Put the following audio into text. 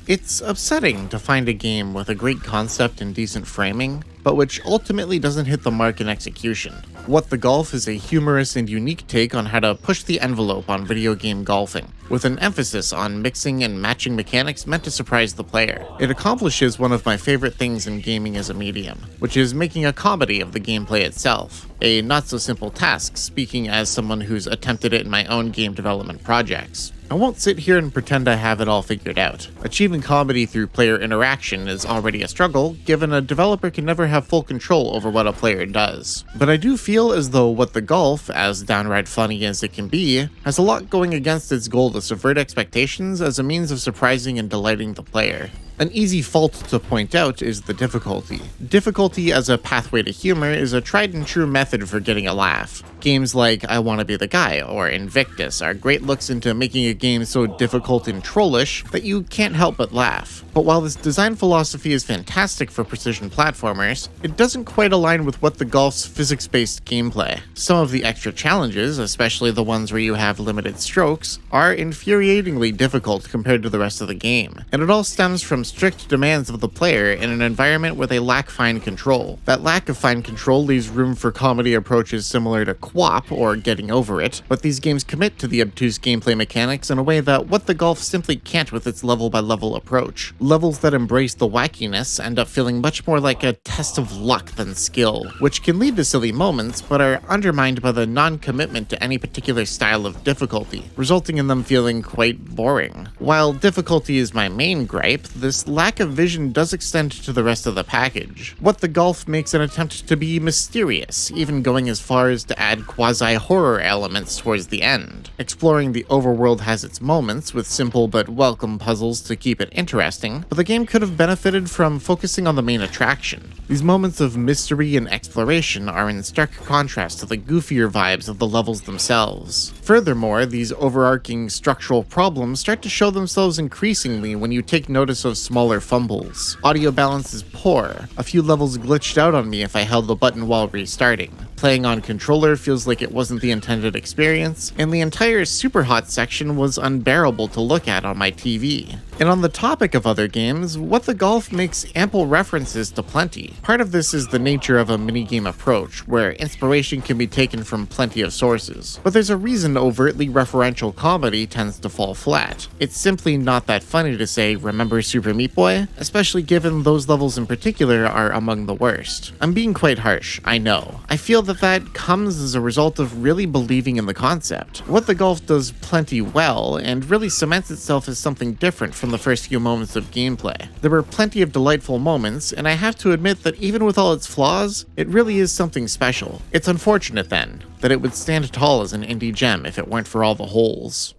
It's upsetting to find a game with a great concept and decent framing, but which ultimately doesn't hit the mark in execution. What the Golf is a humorous and unique take on how to push the envelope on video game golfing, with an emphasis on mixing and matching mechanics meant to surprise the player. It accomplishes one of my favorite things in gaming as a medium, which is making a comedy of the gameplay itself. A not-so-simple task, speaking as someone who's attempted it in my own game development projects. I won't sit here and pretend I have it all figured out. Achieving comedy through player interaction is already a struggle, given a developer can never have full control over what a player does. But I do feel as though What the Golf, as downright funny as it can be, has a lot going against its goal to subvert expectations as a means of surprising and delighting the player. An easy fault to point out is the difficulty. Difficulty as a pathway to humor is a tried and true method for getting a laugh. Games like I Wanna Be the Guy or Invictus are great looks into making a game so difficult and trollish that you can't help but laugh. But while this design philosophy is fantastic for precision platformers, it doesn't quite align with What the Golf's physics-based gameplay. Some of the extra challenges, especially the ones where you have limited strokes, are infuriatingly difficult compared to the rest of the game, and it all stems from strict demands of the player in an environment where they lack fine control. That lack of fine control leaves room for comedy approaches similar to QWOP or Getting Over It, but these games commit to the obtuse gameplay mechanics in a way that What the Golf simply can't with its level-by-level approach. Levels that embrace the wackiness end up feeling much more like a test of luck than skill, which can lead to silly moments, but are undermined by the non-commitment to any particular style of difficulty, resulting in them feeling quite boring. While difficulty is my main gripe, this lack of vision does extend to the rest of the package. What the Golf makes an attempt to be mysterious, even going as far as to add quasi-horror elements towards the end. Exploring the overworld has its moments, with simple but welcome puzzles to keep it interesting, but the game could have benefited from focusing on the main attraction. These moments of mystery and exploration are in stark contrast to the goofier vibes of the levels themselves. Furthermore, these overarching structural problems start to show themselves increasingly when you take notice of smaller fumbles. Audio balance is poor. A few levels glitched out on me if I held the button while restarting. Playing on controller feels like it wasn't the intended experience, and the entire Superhot section was unbearable to look at on my TV. And on the topic of other games, What the Golf makes ample references to plenty. Part of this is the nature of a minigame approach, where inspiration can be taken from plenty of sources. But there's a reason overtly referential comedy tends to fall flat. It's simply not that funny to say, "Remember Super Meat Boy?" Especially given those levels in particular are among the worst. I'm being quite harsh, I know. I feel that comes as a result of really believing in the concept. What the Golf does plenty well, and really cements itself as something different from the first few moments of gameplay. There were plenty of delightful moments, and I have to admit that even with all its flaws, it really is something special. It's unfortunate then, that it would stand tall as an indie gem if it weren't for all the holes.